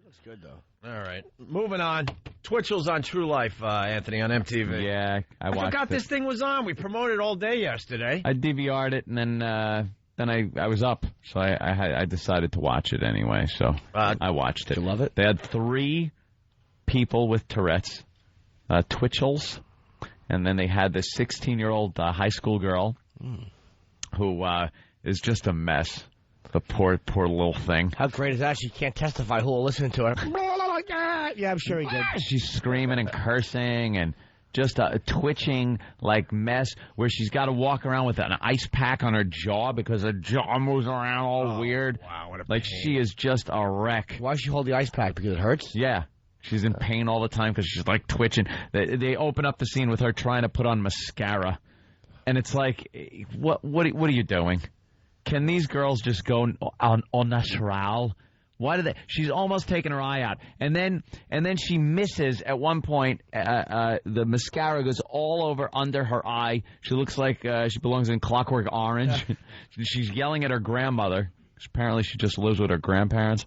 Looks good, though. All right. Moving on. Twitchels on True Life, Anthony, on MTV. Yeah, I watched forgot this thing was on. We promoted it all day yesterday. I DVR'd it, and then I was up, so I decided to watch it anyway. So I watched it. Did you love it? They had 3 people with Tourette's, Twitchels, and then they had this 16-year-old high school girl who is just a mess. The poor little thing. How great is that? She can't testify who will listen to her. Yeah, I'm sure he did. She's screaming and cursing and just a twitching like mess where she's got to walk around with an ice pack on her jaw because her jaw moves around all weird. Wow, what a like pain. she is just a wreck. Why does she hold the ice pack? Because it hurts? Yeah. She's in pain all the time because she's like twitching. They open up the scene with her trying to put on mascara. And it's like, what are you doing? Can these girls just go on natural? Why do they? She's almost taking her eye out, and then she misses at one point. The mascara goes all over under her eye. She looks like she belongs in Clockwork Orange. She's yelling at her grandmother. Apparently, she just lives with her grandparents.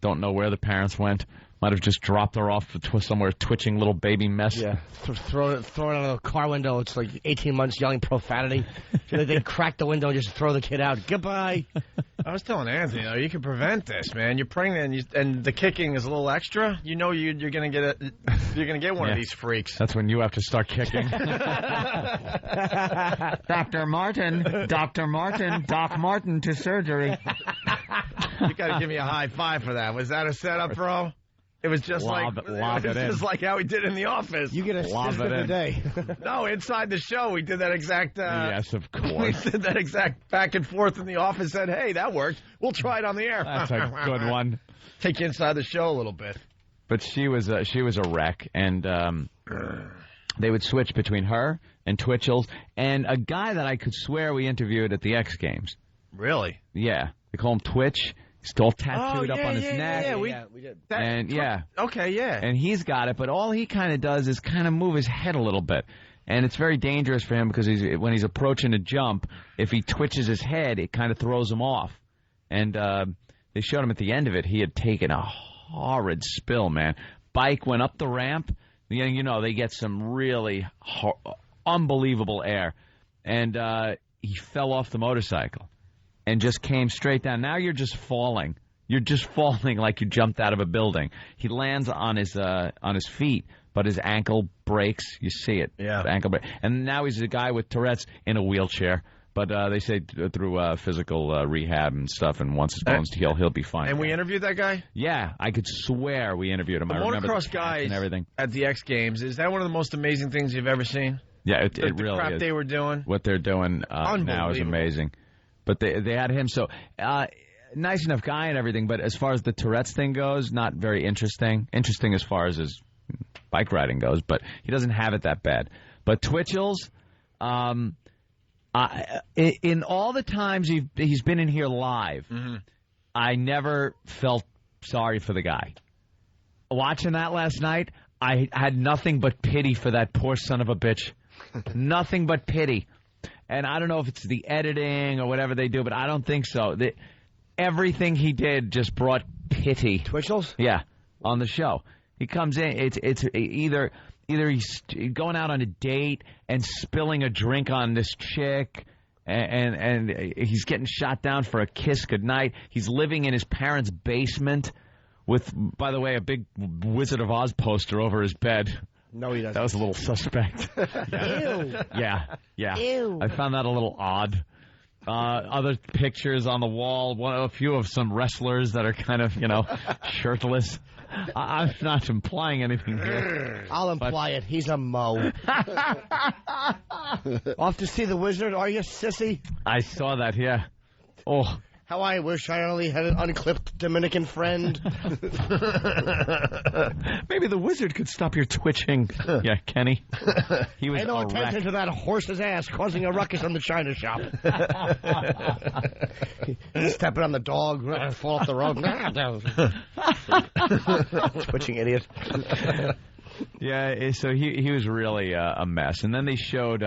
Don't know where the parents went. Might have just dropped her off somewhere, twitching little baby mess. Yeah, throw it out of the car window. It's like 18 months yelling profanity. They crack the window and just throw the kid out. Goodbye. I was telling Anthony, you can prevent this, man. You're pregnant, and the kicking is a little extra. You know you're gonna get one of these freaks. That's when you have to start kicking. Dr. Martin, Doc Martin to surgery. You got to give me a high five for that. Was that a setup, bro? It was just just like how we did in the office. You get a assist of the day. No, inside the show, we did that exact... yes, of course. We did that exact back and forth in the office, said, hey, that worked. We'll try it on the air. That's a good one. Take you inside the show a little bit. But she was a wreck, and they would switch between her and Twitchels and a guy that I could swear we interviewed at the X Games. Really? Yeah. They call him Twitch. He's all tattooed up on his neck. Yeah, we did. Okay, yeah. And he's got it, but all he kind of does is kind of move his head a little bit. And it's very dangerous for him because when he's approaching a jump, if he twitches his head, it kind of throws him off. And they showed him at the end of it, he had taken a horrid spill, man. Bike went up the ramp. You know, they get some really unbelievable air. And he fell off the motorcycle. And just came straight down. Now you're just falling. You're just falling like you jumped out of a building. He lands on his feet, but his ankle breaks. You see it. Yeah. The ankle break. And now he's a guy with Tourette's in a wheelchair. But they say through physical rehab and stuff, and once his bones heal, he'll be fine. And we interviewed that guy? Yeah, I could swear we interviewed him. The motocross guys and everything. At the X Games, is that one of the most amazing things you've ever seen? Yeah, it really is. The crap they were doing? What they're doing now is amazing. But they had him, so nice enough guy and everything, but as far as the Tourette's thing goes, not very interesting. Interesting as far as his bike riding goes, but he doesn't have it that bad. But Twitchels, in all the times he's been in here live, I never felt sorry for the guy. Watching that last night, I had nothing but pity for that poor son of a bitch. Nothing but pity. And I don't know if it's the editing or whatever they do, but I don't think so. Everything he did just brought pity. Twitchels? Yeah, on the show. He comes in, it's either he's going out on a date and spilling a drink on this chick, and he's getting shot down for a kiss goodnight. He's living in his parents' basement with, by the way, a big Wizard of Oz poster over his bed. No, he doesn't. That was a little suspect. Ew. Yeah. Ew. I found that a little odd. Other pictures on the wall, a few of some wrestlers that are kind of, shirtless. I'm not implying anything here. I'll imply it. He's a mo. Off to see the wizard, are you, sissy? I saw that, yeah. Oh. How I wish I only had an unclipped Dominican friend. Maybe the wizard could stop your twitching. Yeah, Kenny. He was Pay no attention to that horse's ass causing a ruckus in the china shop. Stepping on the dog, fall off the road. Twitching idiot. Yeah, so he was really a mess. And then they showed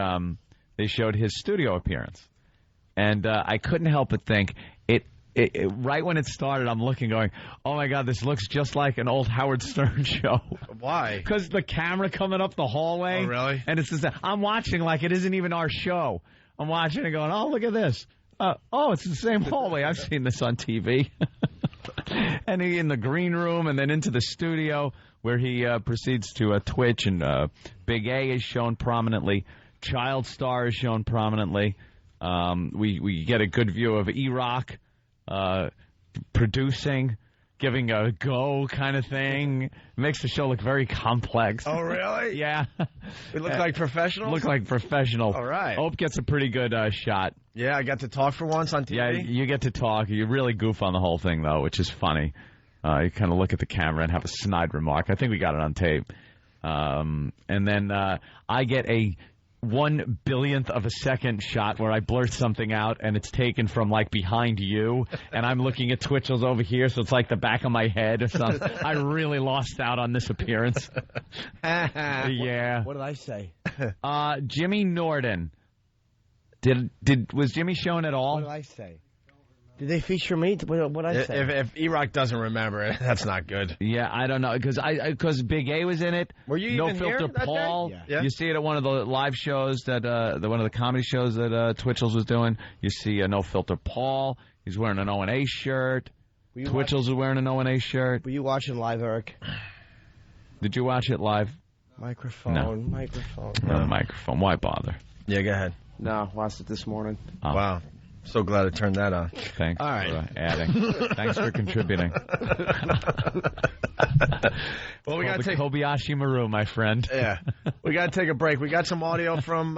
his studio appearance. And I couldn't help but think, right when it started, I'm looking, going, oh my God, this looks just like an old Howard Stern show. Why? Because the camera coming up the hallway. Oh, really? And it's just, I'm watching like it isn't even our show. I'm watching and going, oh, look at this. Oh, it's the same hallway. I've seen this on TV. And he in the green room and then into the studio where he proceeds to Twitch, and Big A is shown prominently. Child Star is shown prominently. We get a good view of E-Rock producing, giving a go kind of thing. It makes the show look very complex. Oh, really? Yeah. We look like professionals? Look like professional. All right. Hope gets a pretty good shot. Yeah, I got to talk for once on TV. Yeah, you get to talk. You really goof on the whole thing, though, which is funny. You kind of look at the camera and have a snide remark. I think we got it on tape. And then I get a 1/1000th of a second shot where I blurt something out, and it's taken from, like, behind you, and I'm looking at Twitchels over here, so it's like the back of my head or something. I really lost out on this appearance. Yeah. What did I say? Jimmy Norden. Was Jimmy shown at all? What did I say? Did they feature me? What did I say? If E-Rock doesn't remember it, that's not good. Yeah, I don't know, because Big A was in it. Were you No even Filter here that Paul. day? Yeah. You see it at one of the live shows that one of the comedy shows that Twitchels was doing. You see No Filter Paul. He's wearing an O&A shirt. Twitchels is wearing an O&A shirt. Were you watching live, Eric? Did you watch it live? Microphone. No. Microphone. No, microphone. Why bother? Yeah, go ahead. No, watched it this morning. Oh. Wow. So glad I turned that on. Thanks All right. for adding. Thanks for contributing. Well, we got to take Kobayashi Maru, my friend. Yeah, we got to take a break. We got some audio from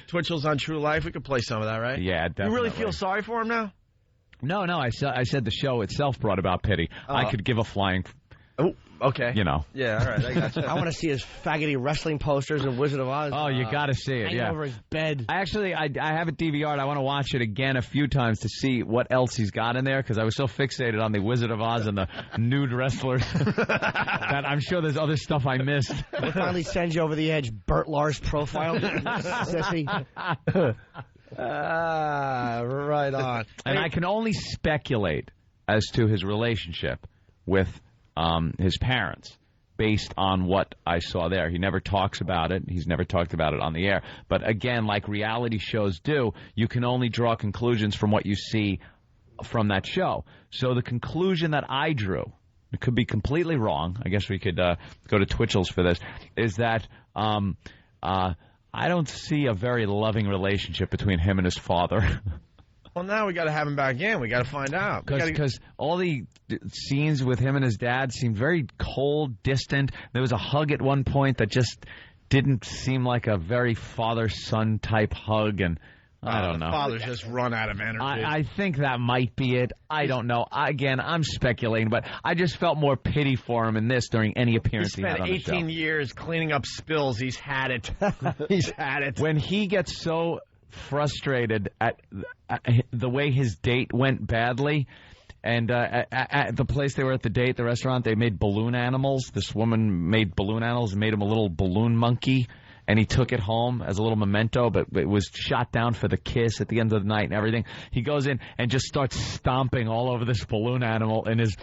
Twitchels on True Life. We could play some of that, right? Yeah, definitely. You really feel sorry for him now? No. I said the show itself brought about pity. I could give a flying. Oh, okay. You know. Yeah, all right. I got you. I want to see his faggoty wrestling posters of Wizard of Oz. Oh, you got to see it. Hanging over his bed. I have it DVR'd. I want to watch it again a few times to see what else he's got in there, because I was so fixated on the Wizard of Oz and the nude wrestlers that I'm sure there's other stuff I missed. We'll finally send you over the edge. Burt Lars profile. Sissy. Right on. And I can only speculate as to his relationship with his parents based on what I saw there. He never talks about it. He's never talked about it on the air. But again, like reality shows do, you can only draw conclusions from what you see from that show. So the conclusion that I drew, it could be completely wrong, I guess we could go to Twitchels for this, is that I don't see a very loving relationship between him and his father. Well, now we got to have him back in. We got to find out. Because all the scenes with him and his dad seemed very cold, distant. There was a hug at one point that just didn't seem like a very father-son type hug, and I don't know. Father's just run out of energy. I think that might be it. I don't know. Again, I'm speculating, but I just felt more pity for him in this during any appearance he had on the show. 18 years cleaning up spills. He's had it. He's had it. When he gets so frustrated at the way his date went badly, and at the place they were at the date, the restaurant, they made balloon animals. This woman made balloon animals and made him a little balloon monkey, and he took it home as a little memento, but it was shot down for the kiss at the end of the night and everything. He goes in and just starts stomping all over this balloon animal in his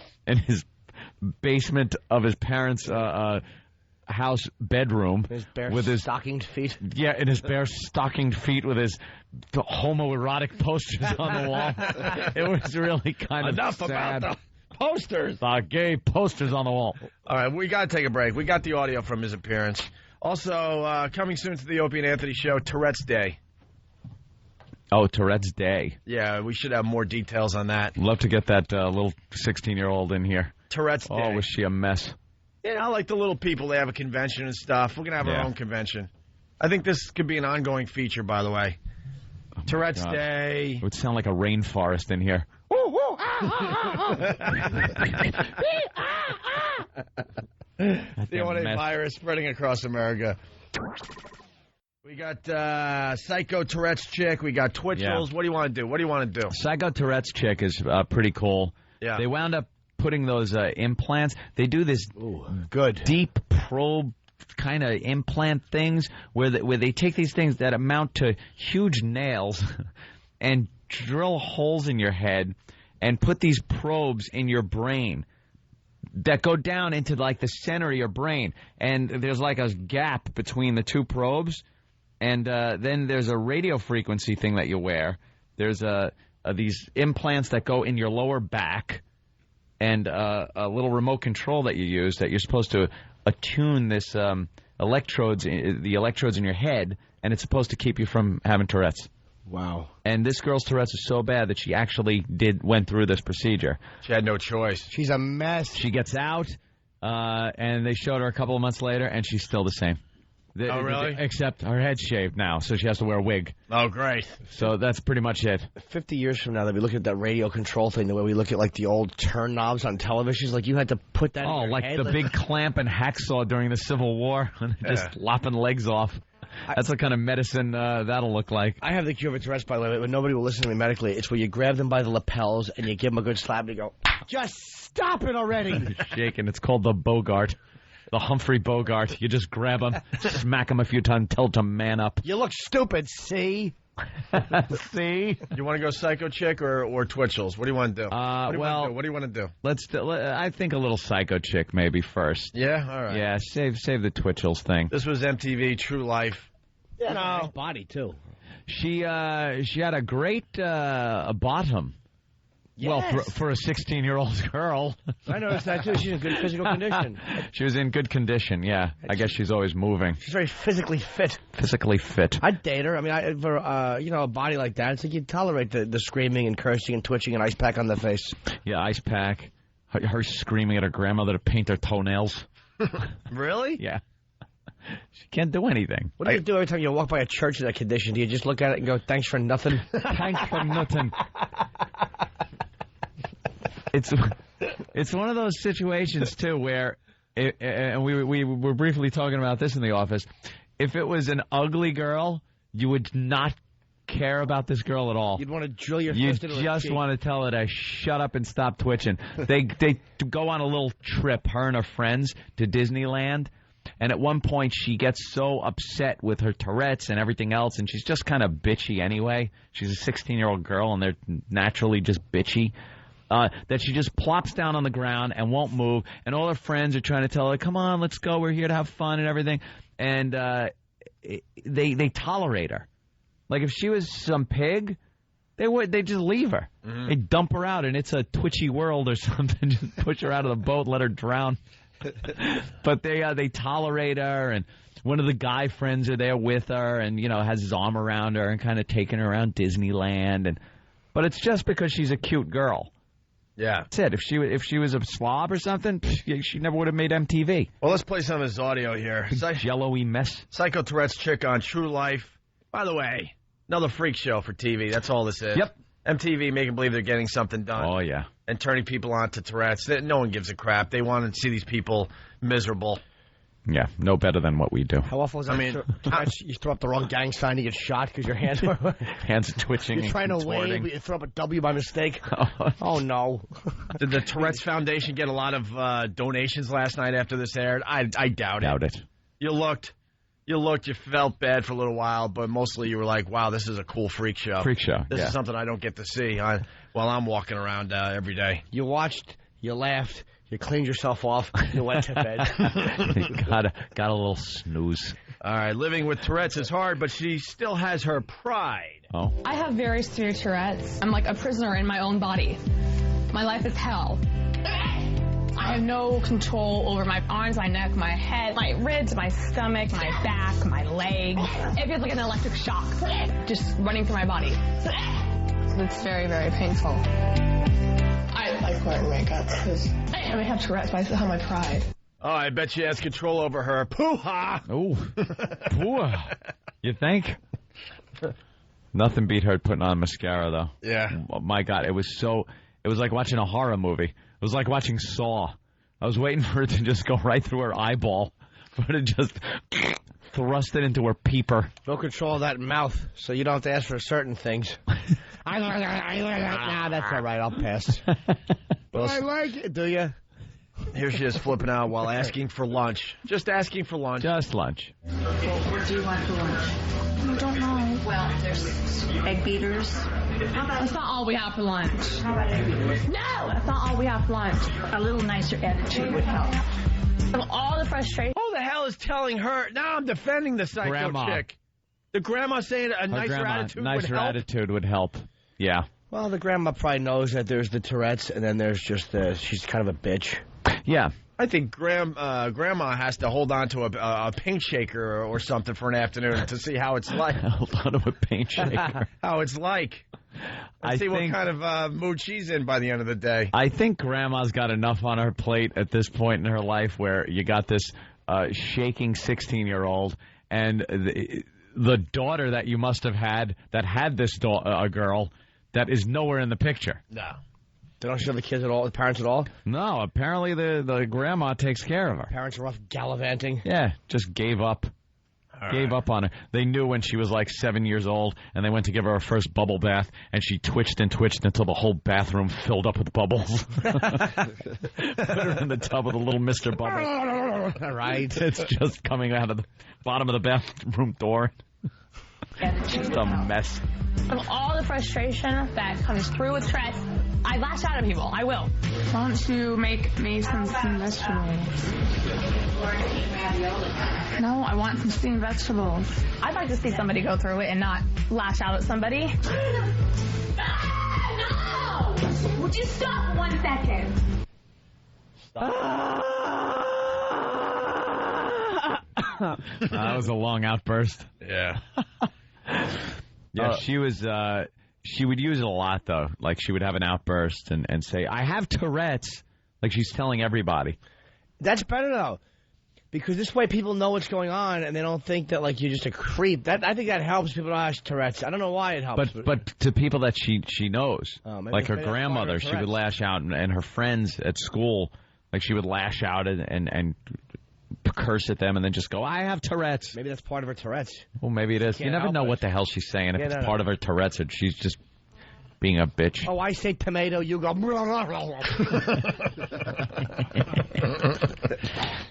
basement of his parents' house bedroom, his bare with his stockinged feet. Yeah, in his bare stockinged feet with his homoerotic posters on the wall. It was really kind of enough sad. about the posters. The gay posters on the wall. All right, we got to take a break. We got the audio from his appearance. Also, coming soon to the Opie and Anthony show, Tourette's Day. Oh, Tourette's Day. Yeah, we should have more details on that. Love to get that little 16-year-old in here. Tourette's Day. Oh, was she a mess? You know, like the little people, they have a convention and stuff. We're going to have our own convention. I think this could be an ongoing feature, by the way. Oh Tourette's Day. It would sound like a rainforest in here. The only virus spreading across America. We got Psycho Tourette's chick. We got Twitchels. Yeah. What do you want to do? What do you want to do? Psycho Tourette's chick is pretty cool. Yeah. They wound up putting those implants. They do this deep probe kind of implant things where they take these things that amount to huge nails and drill holes in your head and put these probes in your brain that go down into like the center of your brain, and there's like a gap between the two probes, and then there's a radio frequency thing that you wear. There's these implants that go in your lower back, and a little remote control that you use that you're supposed to attune this the electrodes in your head, and it's supposed to keep you from having Tourette's. Wow. And this girl's Tourette's is so bad that she actually went through this procedure. She had no choice. She's a mess. She gets out, and they showed her a couple of months later, and she's still the same. Oh, really? Except her head's shaved now, so she has to wear a wig. Oh, great. So that's pretty much it. 50 years from now, they'll be looking at that radio control thing the way we look at, like, the old turn knobs on televisions. Like, you had to put that in your like head. the big clamp and hacksaw during the Civil War, just lopping legs off. That's what kind of medicine that'll look like. I have the cure for Tourette's, by the way, but nobody will listen to me medically. It's where you grab them by the lapels and you give them a good slap and you go, just stop it already. Shaking. It's called the Bogart. The Humphrey Bogart. You just grab them, smack them a few times, tell them to man up. You look stupid, see? See? You want to go Psycho Chick or Twitchels? What do you want to do? What do you want to do? I think a little Psycho Chick maybe first. Yeah? All right. Yeah, save the Twitchels thing. This was MTV True Life. You know. Nice body, too. She had a great bottom. Yes. Well, for a 16-year-old girl. I noticed that, too. She's in good physical condition. She was in good condition, yeah. I guess she's always moving. She's very physically fit. Physically fit. I'd date her. I mean, for a body like that, it's like you'd tolerate the screaming and cursing and twitching and ice pack on the face. Yeah, ice pack. Her screaming at her grandmother to paint her toenails. Really? Yeah. She can't do anything. What do you do every time you walk by a church in that condition? Do you just look at it and go, thanks for nothing? Thanks for nothing. It's one of those situations, too, where, and we were briefly talking about this in the office, if it was an ugly girl, you would not care about this girl at all. You'd want to drill your fist into her cheek. You just want to tell her to shut up and stop twitching. They go on a little trip, her and her friends, to Disneyland. And at one point, she gets so upset with her Tourette's and everything else, and she's just kind of bitchy anyway. She's a 16-year-old girl, and they're naturally just bitchy. That she just plops down on the ground and won't move, and all her friends are trying to tell her, come on, let's go, we're here to have fun and everything. And they tolerate her. Like, if she was some pig, they'd just leave her. Mm-hmm. They'd dump her out, and it's a twitchy world or something. Just push her out of the boat, let her drown. But they tolerate her, and one of the guy friends are there with her, and has his arm around her and kind of taking her around Disneyland. But it's just because she's a cute girl. Yeah, that's it. If she was a slob or something, she never would have made MTV. Well, let's play some of his audio here. Jello-y mess. Psycho Tourette's chick on True Life. By the way, another freak show for TV. That's all this is. Yep. MTV making believe they're getting something done. Oh, yeah. And turning people on to Tourette's. No one gives a crap. They want to see these people miserable. Yeah, no better than what we do. How awful is that? I mean, you throw up the wrong gang sign, you get shot because your hands are... hands twitching. You're trying to wave, but you throw up a W by mistake. Oh, no. Did the Tourette's Foundation get a lot of donations last night after this aired? I doubt it. You looked, you felt bad for a little while, but mostly you were like, wow, this is a cool freak show. Freak show, This is something I don't get to see while I'm walking around every day. You watched, you laughed, you cleaned yourself off, you went to bed. got a little snooze. All right, living with Tourette's is hard, but she still has her pride. Oh. I have very severe Tourette's. I'm like a prisoner in my own body. My life is hell. I have no control over my arms, my neck, my head, my ribs, my stomach, my back, my leg. It feels like an electric shock just running through my body. It's very, very painful. I like wearing makeup because I have Tourette's, but I still have my pride. Oh, I bet she has control over her. Poo-ha! Oh, poo-ha. You think? Nothing beat her putting on mascara, though. Yeah. Oh, my God, it was like watching a horror movie. It was like watching Saw. I was waiting for it to just go right through her eyeball, but it just thrust it into her peeper. No control of that mouth, so you don't have to ask for certain things. Nah, that's all right. I'll pass. Well, I like it. Do you? Here she is flipping out while asking for lunch. Just asking for lunch. Just lunch. What do you want for lunch? I don't know. Well, there's egg beaters, That's not all we have for lunch. No, that's not all we have for lunch. A little nicer attitude would help. Of all the frustration. Who the hell is telling her? Now I'm defending the psycho Grandma. chick. The grandma saying a nicer attitude would help? Yeah. Well, the grandma probably knows that there's the Tourette's, and then there's just she's kind of a bitch. Yeah. I think grandma has to hold on to a paint shaker or something for an afternoon to see how it's like. Hold on to a paint shaker. How it's like. And see what kind of mood she's in by the end of the day. I think Grandma's got enough on her plate at this point in her life where you got this shaking 16-year-old and the daughter that you must have had that had this girl that is nowhere in the picture. No. They don't show the kids at all, the parents at all? No, apparently the grandma takes care of her. Parents are off gallivanting? Yeah, just gave up. Gave up on her. They knew when she was like 7 years old, and they went to give her first bubble bath, and she twitched and twitched until the whole bathroom filled up with bubbles. Put her in the tub with a little Mr. Bubble. Right. It's just coming out of the bottom of the bathroom door. Just a mess. Of all the frustration that comes through with Tourette, I lash out at people. I will. Why don't you make me some steamed vegetables? No, I want some steamed vegetables. I'd like to see somebody go through it and not lash out at somebody. No! Would you stop 1 second? That was a long outburst. Yeah. Yeah, she was. She would use it a lot, though. Like, she would have an outburst and say, I have Tourette's. Like, she's telling everybody. That's better, though. Because this way people know what's going on, and they don't think that, like, you're just a creep. I think that helps people not have Tourette's. I don't know why it helps. But to people that she knows. Like her maybe grandmother, she would lash out. And her friends at school, like, she would lash out and curse at them and then just go, I have Tourette's. Maybe that's part of her Tourette's. Well, maybe it is. You never know what the hell she's saying. If it's part of her Tourette's or she's just being a bitch. Oh, I say tomato, you go...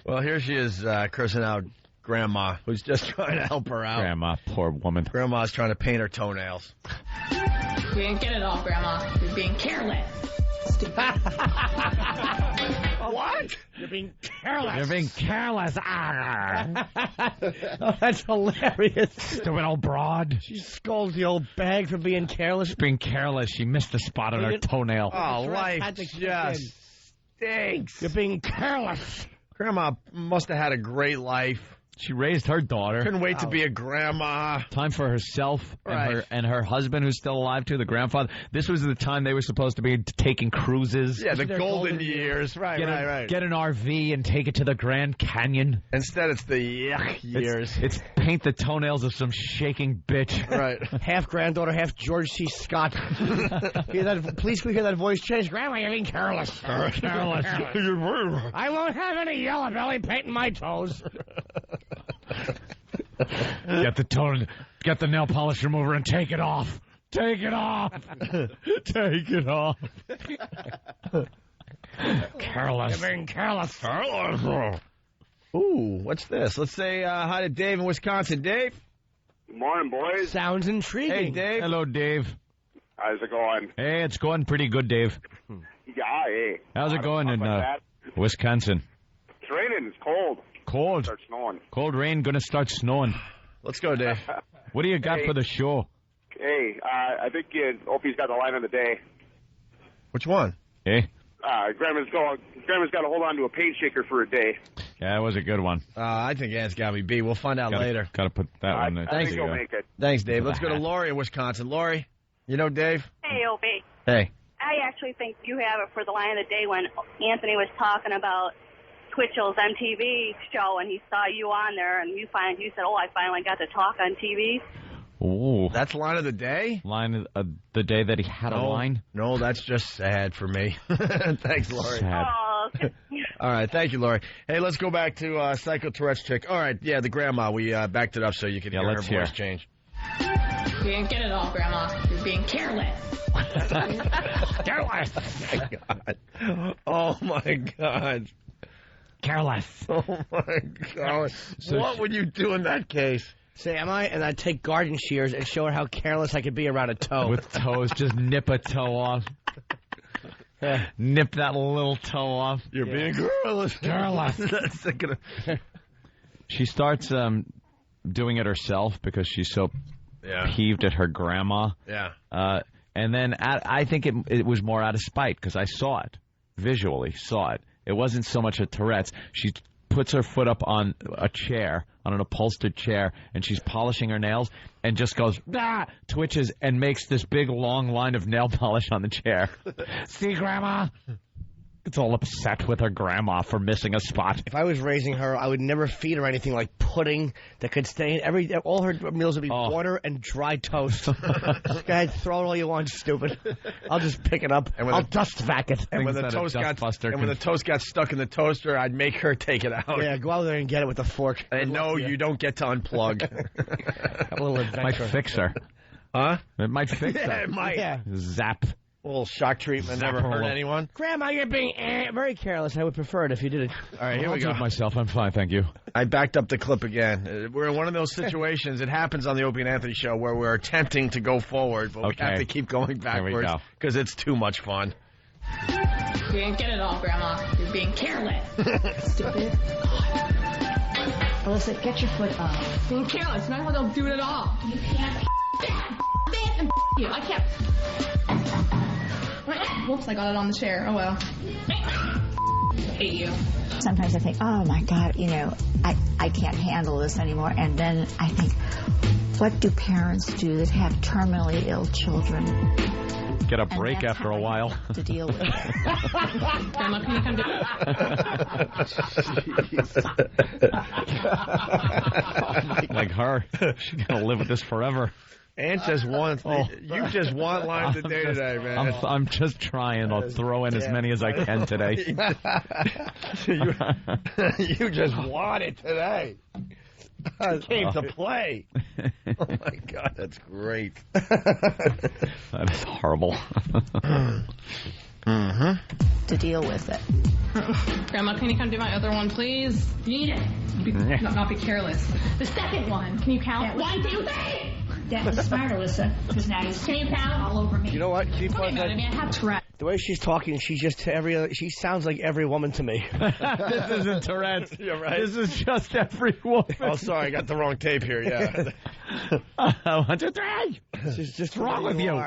Well, here she is cursing out Grandma, who's just trying to help her out. Grandma, poor woman. Grandma's trying to paint her toenails. You didn't get it all, Grandma. You're being careless. What? You're being careless. You're being careless. Oh, that's hilarious. Stupid old broad. She scolds the old bag for being careless. She's being careless. She missed a spot on her toenail. Oh, life just stinks. You're being careless. Grandma must have had a great life. She raised her daughter. Couldn't wait to be a grandma. Time for herself and her husband, who's still alive too, the grandfather. This was the time they were supposed to be taking cruises. Yeah, the golden years. Right. Get an RV and take it to the Grand Canyon. Instead, it's the yuck years. It's paint the toenails of some shaking bitch. Right. Half granddaughter, half George C. Scott. Please hear that voice change. Grandma, you're being careless. Careless. I won't have any yellow belly painting my toes. Get the nail polish remover and take it off. Take it off. Take it off. Careless. You're being careless. Ooh, what's this? Let's say hi to Dave in Wisconsin. Dave? Good morning, boys. Sounds intriguing. Hey, Dave. Hello, Dave. How's it going? Hey, it's going pretty good, Dave. Yeah, hey. How's it going in that. Wisconsin? It's raining. It's cold. Cold. Start snowing. Cold rain, gonna start snowing. Let's go, Dave. What do you got for the show? Hey, I think Opie's got the line of the day. Which one? Hey? Grandma's got to hold on to a paint shaker for a day. Yeah, that was a good one. I think Ann's got me beat. We'll find out later. Gotta put that one there. I think you'll make it. Thanks, Dave. Let's go to Lori in Wisconsin. Lori, you know Dave? Hey, Opie. Hey. I actually think you have it for the line of the day when Anthony was talking about Twitchell's MTV show and he saw you on there and you said, oh, I finally got to talk on TV. Ooh. That's line of the day? Line of the day that he had a line? No, that's just sad for me. Thanks, Lori. Sad. Oh, okay. All right, thank you, Lori. Hey, let's go back to Psycho Tourette's chick. All right, yeah, the grandma. We backed it up so you could hear her voice change. You didn't get it all, Grandma. You're being careless. Careless. Oh, my God. Careless. Oh, my God. So what would you do in that case? Say, am I? And I'd take garden shears and show her how careless I could be around a toe. With toes, just nip a toe off. Nip that little toe off. You're being careless. She starts doing it herself because she's so peeved at her grandma. Yeah. And then I think it was more out of spite because I saw it, visually saw it. It wasn't so much a Tourette's. She puts her foot up on a chair, on an upholstered chair, and she's polishing her nails and just goes, twitches, and makes this big, long line of nail polish on the chair. See, Grandma? It's all upset with her grandma for missing a spot. If I was raising her, I would never feed her anything like pudding that could stain. All her meals would be water and dry toast. Go ahead, throw it all you want, stupid. I'll just pick it up. I'll dust vac it. And when the toast got stuck in the toaster, I'd make her take it out. Yeah, go out there and get it with a fork. And no, you don't get to unplug. A little adventure. Might fix her. Huh? It might fix her. It might. Yeah. Zap. A little shock treatment never hurt anyone. Grandma, you're being very careless. I would prefer it if you did it. All right, here we go. Myself, I'm fine, thank you. I backed up the clip again. We're in one of those situations. It happens on the Opie and Anthony show where we're attempting to go forward, but we have to keep going backwards because it's too much fun. You didn't get it all, Grandma. You're being careless. Stupid. Alyssa, get your foot up. Being careless. Not how they'll do it at all. You can't. And you. I can't. Whoops, I got it on the chair. Oh, well. Hate you. Sometimes I think, oh, my God, I can't handle this anymore. And then I think, what do parents do that have terminally ill children? Get a break after a while. To deal with it. Grandma, can you come down? Like her. She's going to live with this forever. Aunt just wants. You just want lines a day today, man. I'm just trying. I'll throw in as many as I can today. You just want it today. You came to play. Oh my God, that's great. That is horrible. To deal with it. Grandma, can you come do my other one, please? Need it. Not be careless. The second one. Can you count? 1, 2, 3. That was smart, Alyssa. Because now he's all over me. You know what? Can you I have Tourette. The way she's talking, she's just she sounds like every woman to me. This isn't Tourette. You're right. This is just every woman. Oh, sorry, I got the wrong tape here. Yeah. 1, 2, 3. She's just wrong with you.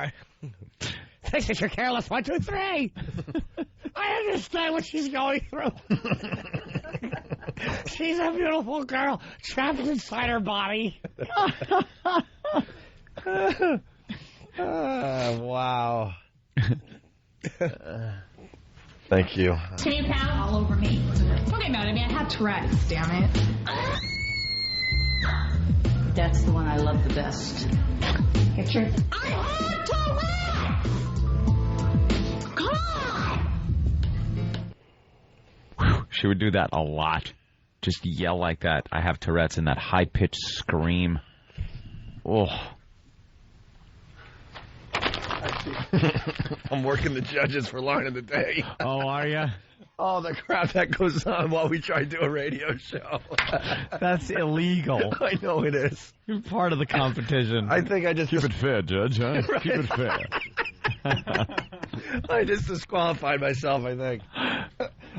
This is your careless 1, 2, 3. I understand what she's going through. She's a beautiful girl trapped inside her body. Wow. Thank you. Can you count? All over me. Okay, Maddie, I have Tourette's, damn it. That's the one I love the best. Get your... I have Tourette's! Come on! She would do that a lot. Just yell like that. I have Tourette's and that high-pitched scream. Oh. I'm working the judges for line of the day. Oh, are you? Oh, the crap that goes on while we try to do a radio show. That's illegal. I know it is. You're part of the competition. I think I just... Keep it fair, Judge, huh? Right. Keep it fair. I just disqualified myself, I think.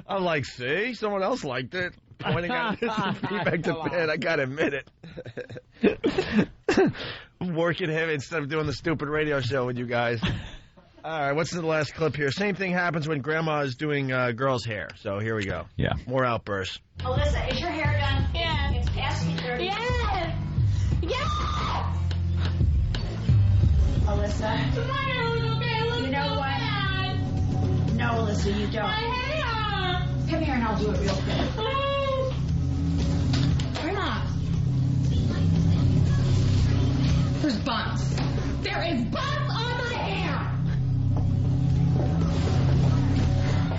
I'm like, see? Someone else liked it. Pointing at this and feedback to Ben. I gotta admit it. I'm working him instead of doing the stupid radio show with you guys. All right, what's the last clip here? Same thing happens when Grandma is doing girls' hair. So here we go. Yeah. More outbursts. Alyssa, is your hair done? Yeah. It's past 30. Yes! Yes! Alyssa. You know what? No, Alyssa, you don't. My hair! Come here and I'll do it real quick. Grandma. There's buns. There is buns on my hair!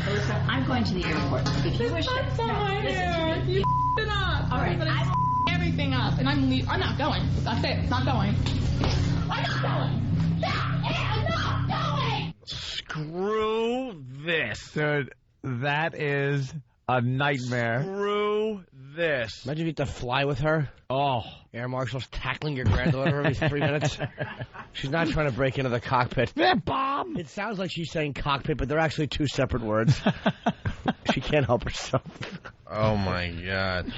Alyssa, I'm going to the airport. If you wish to... Buns on my hair! Listen to me. You it up. All right, I'm everything up, and I'm not going. That's it. It's not going. I'm not going. That is not going! Screw this. Dude, that is a nightmare. Screw this. Imagine if you have to fly with her. Oh. Air marshals tackling your granddaughter every 3 minutes. She's not trying to break into the cockpit. Bomb! It sounds like she's saying cockpit, but they're actually 2 separate words. She can't help herself. Oh, my God.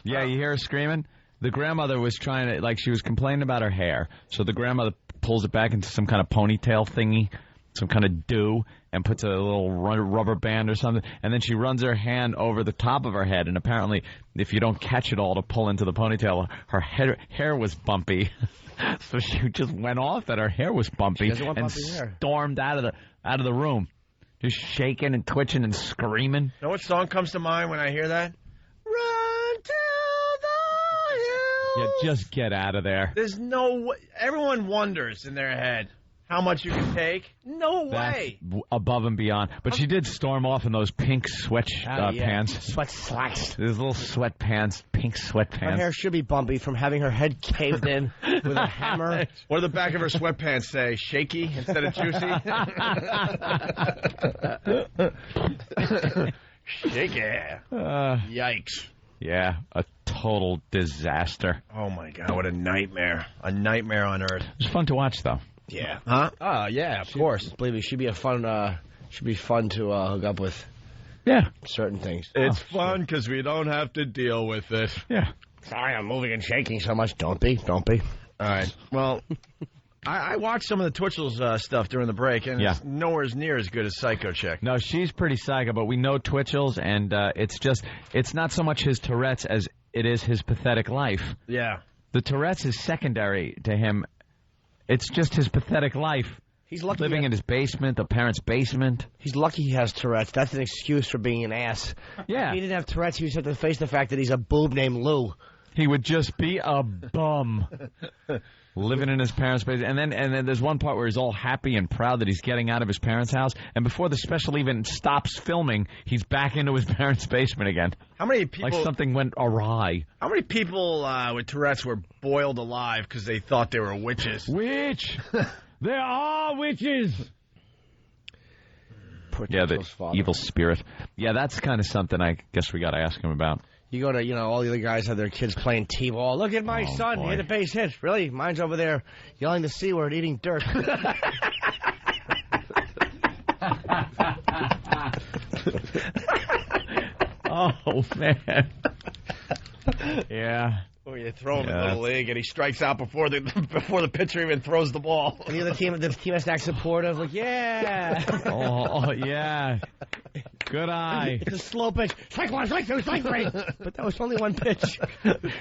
Yeah, you hear her screaming? The grandmother was trying to, like, she was complaining about her hair. So the grandmother pulls it back into some kind of ponytail thingy, some kind of do, and puts a little rubber band or something. And then she runs her hand over the top of her head. And apparently, if you don't catch it all to pull into the ponytail, her hair was bumpy. So she just went off that her hair was bumpy and stormed out of the room, just shaking and twitching and screaming. You know what song comes to mind when I hear that? Run to the hills. Yeah, just get out of there. There's no way. Everyone wonders in their head how much you can take. No way. That's above and beyond. But she did storm off in those pink sweat pants. Sweat slacks. Those little sweatpants, pink sweatpants. Her hair should be bumpy from having her head caved in with a hammer. What do the back of her sweatpants say? Shaky instead of juicy? Shaky. Yikes. Yeah, a total disaster. Oh, my God. What a nightmare. A nightmare on earth. It was fun to watch, though. Yeah. Huh? Oh, yeah, of course. Believe me, she'd be fun to hook up with. Yeah. Certain things. It's fun because we don't have to deal with it. Yeah. Sorry, I'm moving and shaking so much. Don't be. All right. Well, I watched some of the Twitchels stuff during the break, and it's nowhere near as good as Psycho Chick. No, she's pretty psycho, but we know Twitchels, and it's not so much his Tourette's as it is his pathetic life. Yeah. The Tourette's is secondary to him. It's just his pathetic life. He's lucky living in his basement, the parents' basement. He's lucky he has Tourette's. That's an excuse for being an ass. Yeah. If he didn't have Tourette's, he would have to face the fact that he's a boob named Lou. He would just be a bum. Living in his parents' basement. And then there's one part where he's all happy and proud that he's getting out of his parents' house. And before the special even stops filming, he's back into his parents' basement again. How many people... Like something went awry. How many people with Tourette's were boiled alive because they thought they were witches? Witch! There are witches! Yeah, the evil spirit. Yeah, that's kind of something I guess we got to ask him about. You go to, all the other guys have their kids playing T-ball. Look at my son, hit a base hit. Really? Mine's over there yelling the C word, eating dirt. Oh, man. Yeah. Or you throw him in the league and he strikes out before the pitcher even throws the ball. And the other team has to act supportive, like, yeah. Oh, yeah. Good eye. It's a slow pitch. Strike one, strike two, strike three. But that was only one pitch.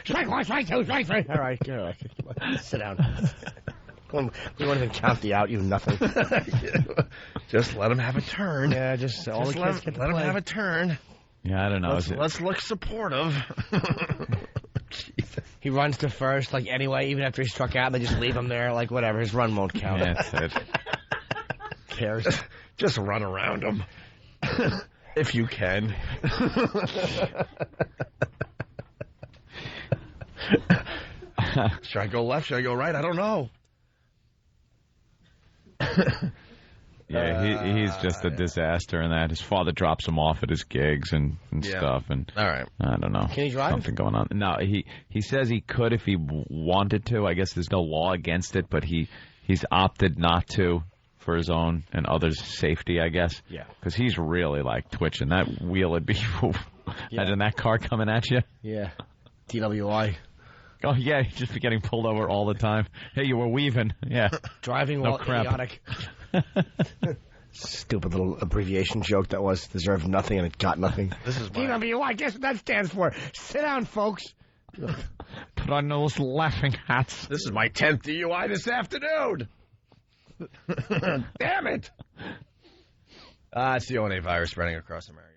Strike one, strike two, strike three. All right. Sit down. We won't even count the out, you nothing. Just let him have a turn. Yeah, just all the kids get to let him play. have a turn. Yeah, I don't know. Let's look supportive. He runs to first, like, anyway, even after he struck out, they just leave him there, like, whatever. His run won't count. Yeah, that's it. Cares. Just run around him. If you can. Should I go left? Should I go right? I don't know. Yeah, he's just a disaster in that. His father drops him off at his gigs and stuff. And all right. I don't know. Can he drive? Something going on. No, he says he could if he wanted to. I guess there's no law against it, but he's opted not to for his own and others' safety, I guess. Yeah. Because he's really, like, twitching. That wheel would be... Imagine that car coming at you. Yeah. DWI. Oh, yeah, he'd just be getting pulled over all the time. Hey, you were weaving. Yeah. Driving while idiotic. Stupid little abbreviation joke that was. Deserved nothing and it got nothing. This is DWI, guess what that stands for? Sit down, folks. Put on those laughing hats. This is my 10th DUI this afternoon. Damn it. It's the only virus spreading across America.